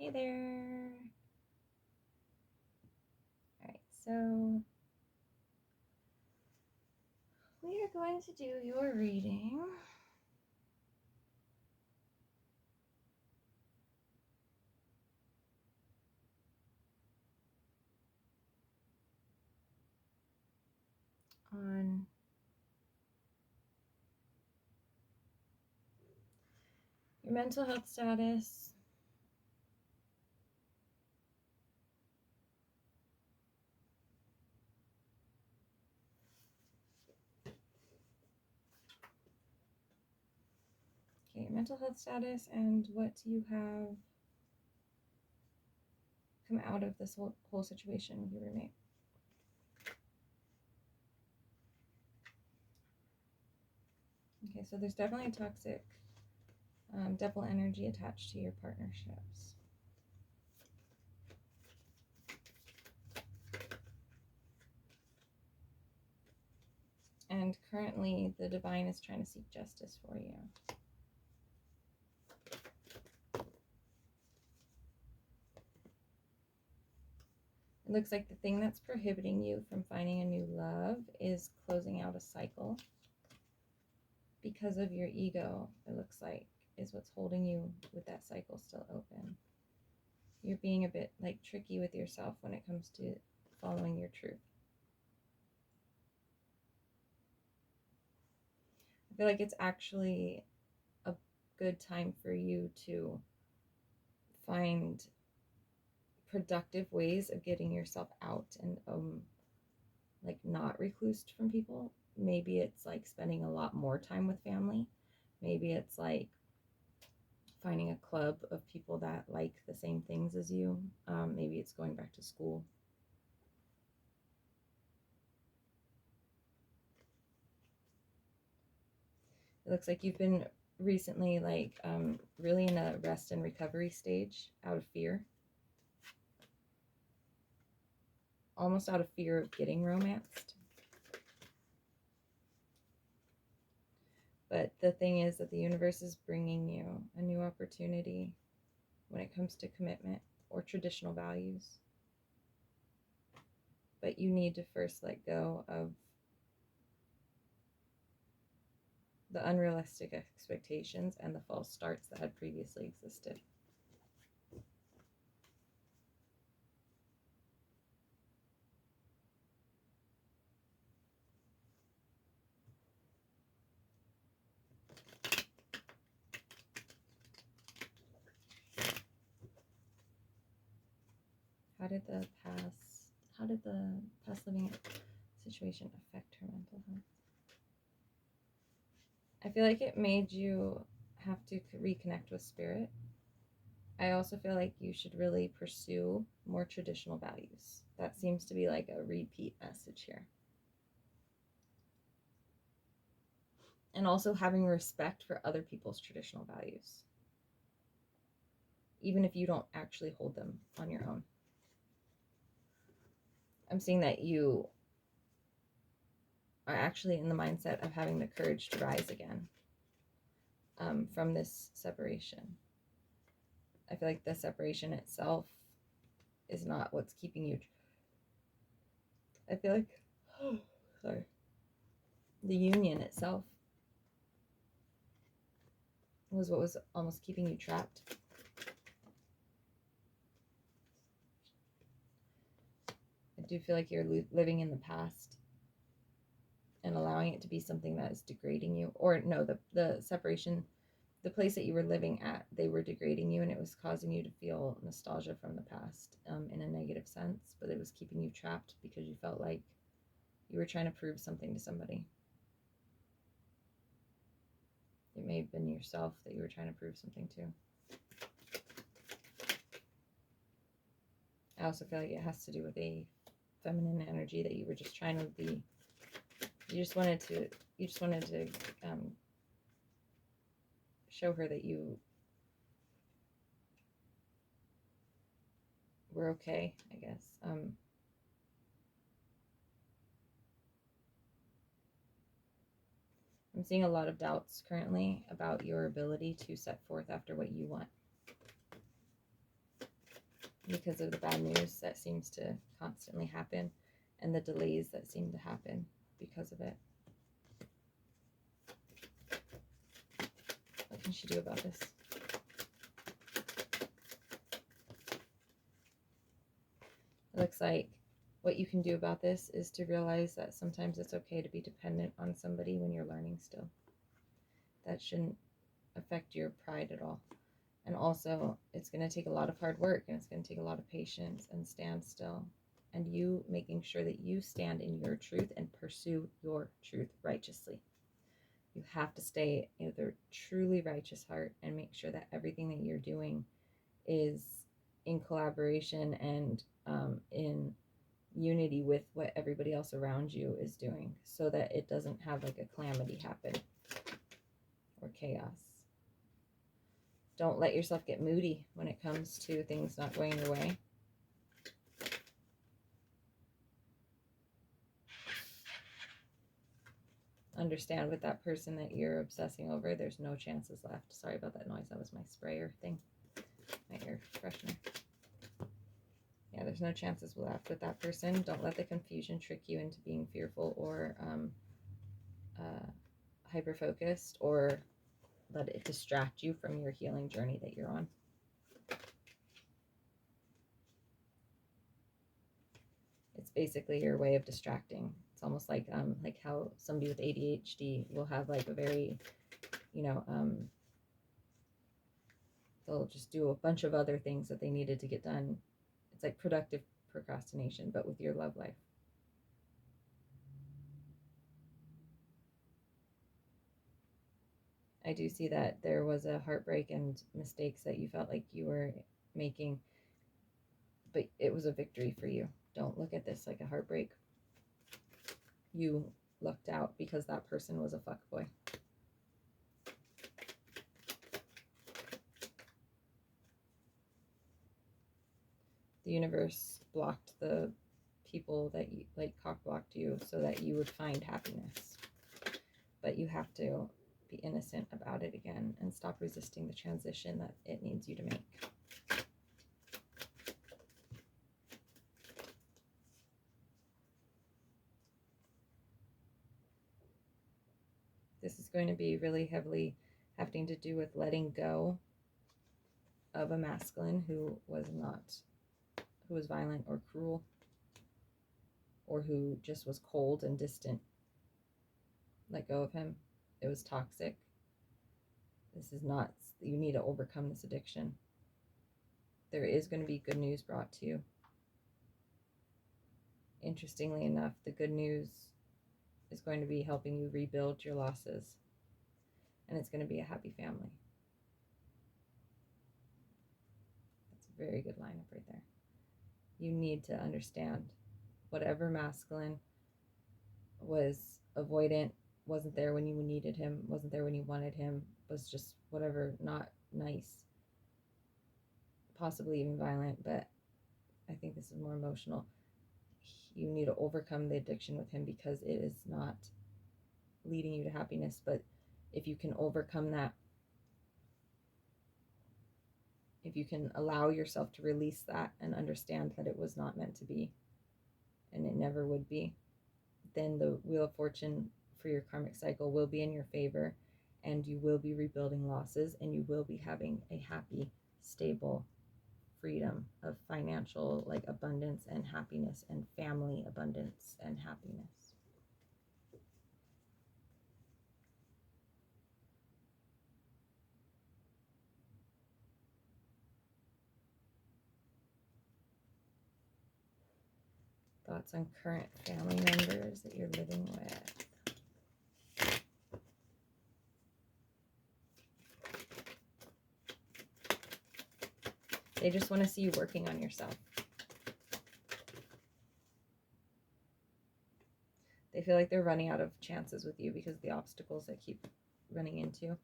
Hey there. Alright, so we are going to do your reading. On your mental health status, okay, your mental health status, and what you have come out of this whole situation with your roommate. Okay, so there's definitely a toxic devil energy attached to your partnerships. And currently, the divine is trying to seek justice for you. It looks like the thing that's prohibiting you from finding a new love is closing out a cycle. Because of your ego, it looks like, is what's holding you with that cycle still open. You're being a bit like tricky with yourself when it comes to following your truth. I feel like it's actually a good time for you to find productive ways of getting yourself out and like not reclused from people. Maybe it's like spending a lot more time with family. Maybe it's like finding a club of people that like the same things as you. Maybe it's going back to school. It looks like you've been recently like really in a rest and recovery stage out of fear. Almost out of fear of getting romanced. But the thing is that the universe is bringing you a new opportunity when it comes to commitment or traditional values. But you need to first let go of the unrealistic expectations and the false starts that had previously existed. How did the past living situation affect her mental health? I feel like it made you have to reconnect with spirit. I also feel like you should really pursue more traditional values. That seems to be like a repeat message here. And also having respect for other people's traditional values, even if you don't actually hold them on your own. I'm seeing that you are actually in the mindset of having the courage to rise again from this separation. I feel like the separation itself is not what's keeping you. I feel like, sorry, the union itself was what was almost keeping you trapped. I do feel like you're living in the past and allowing it to be something that is degrading you. Or no, the separation, the place that you were living at, they were degrading you, and it was causing you to feel nostalgia from the past in a negative sense, but it was keeping you trapped because you felt like you were trying to prove something to somebody. It may have been yourself that you were trying to prove something to. I also feel like it has to do with a feminine energy that you were just trying to be. You just wanted to show her that you were okay, I guess. I'm seeing a lot of doubts currently about your ability to set forth after what you want. because of the bad news that seems to constantly happen and the delays that seem to happen because of it. What can she do about this? It looks like what you can do about this is to realize that sometimes it's okay to be dependent on somebody when you're learning still. That shouldn't affect your pride at all. And also, it's going to take a lot of hard work, and it's going to take a lot of patience and stand still. And you making sure that you stand in your truth and pursue your truth righteously. You have to stay in a truly righteous heart and make sure that everything that you're doing is in collaboration and in unity with what everybody else around you is doing, so that it doesn't have like a calamity happen or chaos. Don't let yourself get moody when it comes to things not going your way. Understand with that person that you're obsessing over, there's no chances left. Sorry about that noise. That was my sprayer thing, my air freshener. Yeah, there's no chances left with that person. Don't let the confusion trick you into being fearful or hyper-focused, or let it distract you from your healing journey that you're on. It's basically your way of distracting. It's almost like how somebody with ADHD will have like a very, they'll just do a bunch of other things that they needed to get done. It's like productive procrastination, but with your love life. I do see that there was a heartbreak and mistakes that you felt like you were making, but it was a victory for you. Don't look at this like a heartbreak. You lucked out because that person was a fuckboy. The universe blocked the people that you like, cock blocked you, so that you would find happiness. But you have to be innocent about it again and stop resisting the transition that it needs you to make. This is going to be really heavily having to do with letting go of a masculine who was violent or cruel, or who just was cold and distant. Let go of him. It was toxic. This is not, you need to overcome this addiction. There is going to be good news brought to you. Interestingly enough, the good news is going to be helping you rebuild your losses. And it's going to be a happy family. That's a very good lineup right there. You need to understand whatever masculine was avoidant, wasn't there when you needed him, wasn't there when you wanted him, was just whatever, not nice, possibly even violent, but I think this is more emotional. You need to overcome the addiction with him because it is not leading you to happiness. But if you can overcome that, if you can allow yourself to release that and understand that it was not meant to be and it never would be, then the Wheel of Fortune for your karmic cycle will be in your favor, and you will be rebuilding losses, and you will be having a happy, stable freedom of financial like abundance and happiness, and family abundance and happiness. Thoughts on current family members that you're living with. They just want to see you working on yourself. They feel like they're running out of chances with you because of the obstacles that keep running into.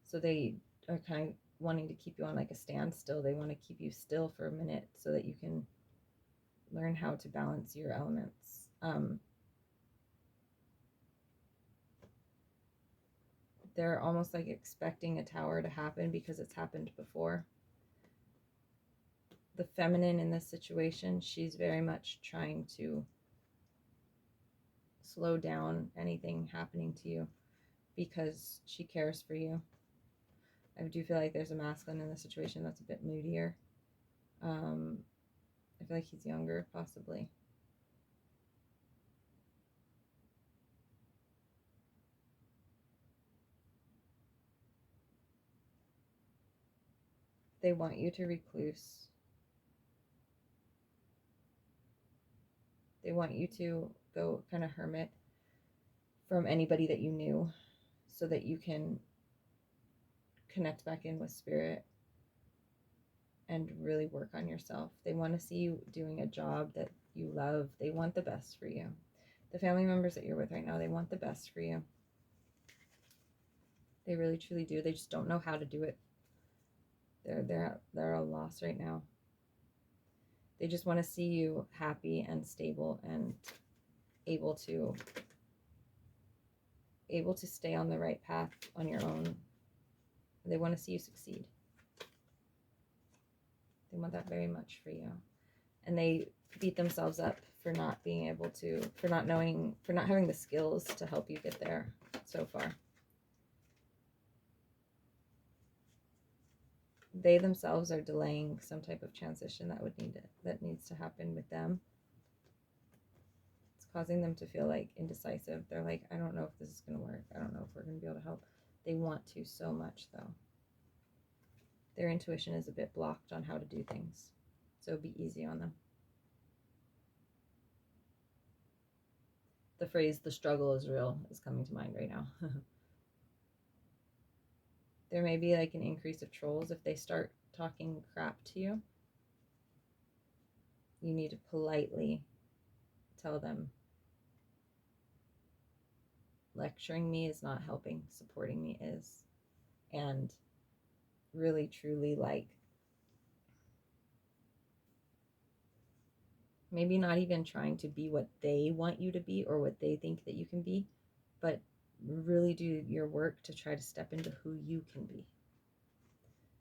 So they are kind of wanting to keep you on like a standstill. They want to keep you still for a minute so that you can learn how to balance your elements. They're almost like expecting a tower to happen because it's happened before. the feminine in this situation, she's very much trying to slow down anything happening to you because she cares for you. I do feel like there's a masculine in the situation that's a bit moodier. I feel like he's younger, possibly. They want you to recluse. They want you to go kind of hermit from anybody that you knew so that you can connect back in with spirit and really work on yourself. They want to see you doing a job that you love. They want the best for you. The family members that you're with right now, they want the best for you. They really truly do. They just don't know how to do it. They're a loss right now. They just want to see you happy and stable and able to stay on the right path on your own. They want to see you succeed. They want that very much for you. And they beat themselves up for not being able to, for not having the skills to help you get there so far. They themselves are delaying some type of transition that needs to happen with them. It's causing them to feel like indecisive. They're like, I don't know if this is going to work. I don't know if we're going to be able to help. They want to so much, though. Their intuition is a bit blocked on how to do things, so be easy on them. The phrase, the struggle is real, is coming to mind right now. There may be like an increase of trolls if they start talking crap to you. You need to politely tell them, lecturing me is not helping, supporting me is. And really, truly, like, maybe not even trying to be what they want you to be or what they think that you can be, but really do your work to try to step into who you can be.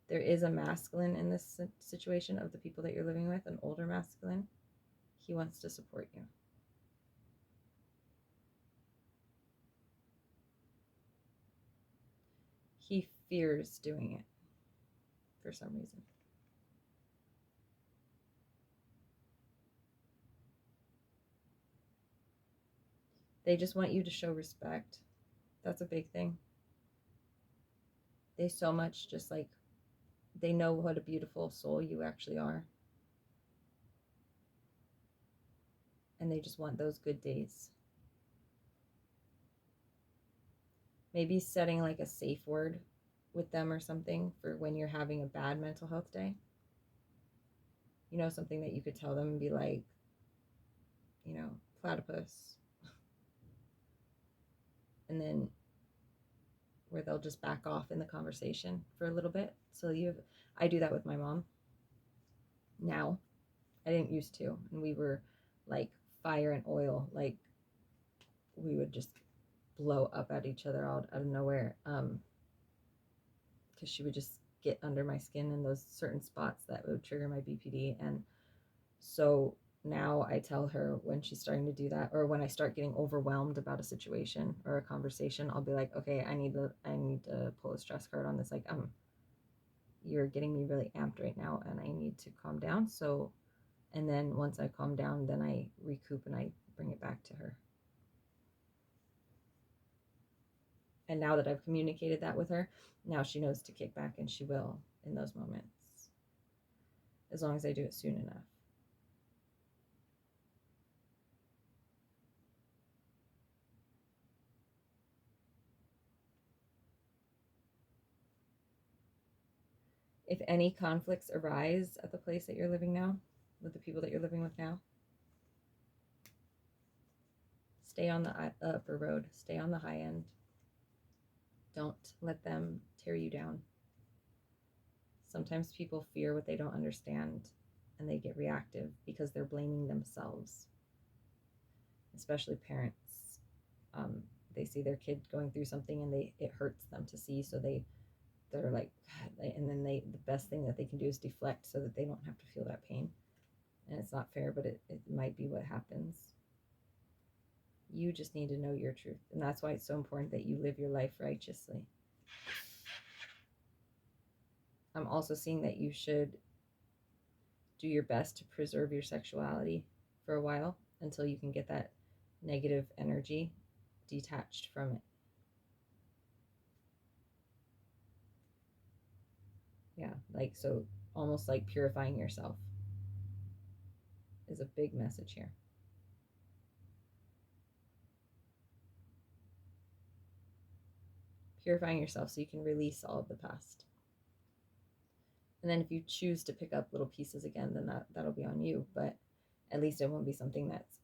There is a masculine in this situation of the people that you're living with, an older masculine. He wants to support you. He fears doing it for some reason. They just want you to show respect. That's a big thing. They so much just like, they know what a beautiful soul you actually are. And they just want those good days. Maybe setting like a safe word with them or something for when you're having a bad mental health day. You know, something that you could tell them and be like, you know, platypus. And then where they'll just back off in the conversation for a little bit. So I do that with my mom now. I didn't used to. And we were like fire and oil. Like we would just blow up at each other out of nowhere. Because she would just get under my skin in those certain spots that would trigger my BPD. And so now I tell her when she's starting to do that, or when I start getting overwhelmed about a situation or a conversation, I'll be like, okay, I need to pull a stress card on this. Like, you're getting me really amped right now and I need to calm down. So, and then once I calm down, then I recoup and I bring it back to her. And now that I've communicated that with her, now she knows to kick back, and she will in those moments, as long as I do it soon enough. If any conflicts arise at the place that you're living now, with the people that you're living with now, stay on the upper road, stay on the high end. Don't let them tear you down. Sometimes people fear what they don't understand and they get reactive because they're blaming themselves, especially parents. They see their kid going through something and it hurts them to see, so they're that are like, God, and then the best thing that they can do is deflect so that they don't have to feel that pain. And it's not fair, but it might be what happens. You just need to know your truth. And that's why it's so important that you live your life righteously. I'm also seeing that you should do your best to preserve your sexuality for a while until you can get that negative energy detached from it. Yeah, like, so almost like purifying yourself is a big message here. Purifying yourself so you can release all of the past. And then if you choose to pick up little pieces again, then that'll be on you. But at least it won't be something that's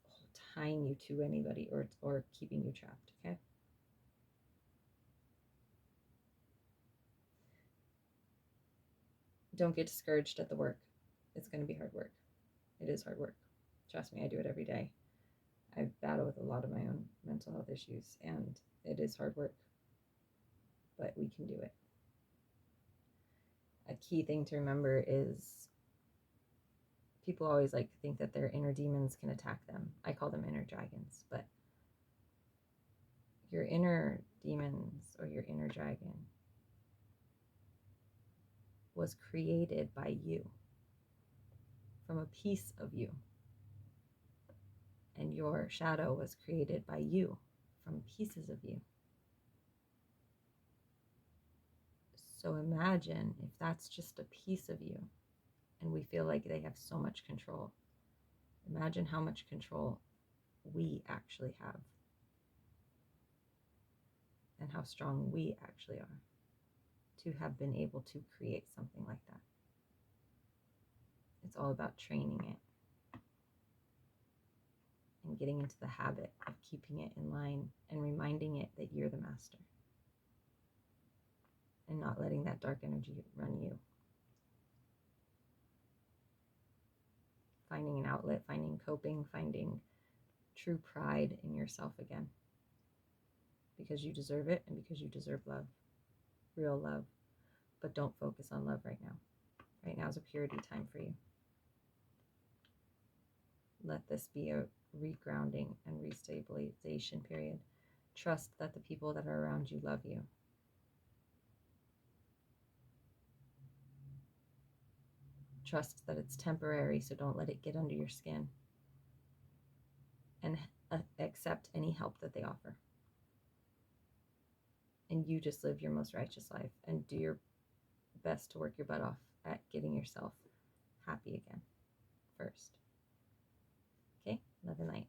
tying you to anybody or keeping you trapped, okay? Don't get discouraged at the work. It's going to be hard work. It is hard work. Trust me, I do it every day. I battle with a lot of my own mental health issues, and it is hard work, but we can do it. A key thing to remember is people always like think that their inner demons can attack them. I call them inner dragons, but your inner demons or your inner dragon was created by you, from a piece of you. And your shadow was created by you, from pieces of you. So imagine if that's just a piece of you and we feel like they have so much control. Imagine how much control we actually have and how strong we actually are to have been able to create something like that. It's all about training it and getting into the habit of keeping it in line and reminding it that you're the master and not letting that dark energy run you. Finding an outlet, finding coping, finding true pride in yourself again. Because you deserve it and because you deserve love, real love. But don't focus on love right now. Right now is a purity time for you. Let this be a regrounding and restabilization period. Trust that the people that are around you love you. Trust that it's temporary, so don't let it get under your skin. And accept any help that they offer. And you just live your most righteous life and do your best to work your butt off at getting yourself happy again first. Okay? Love and light.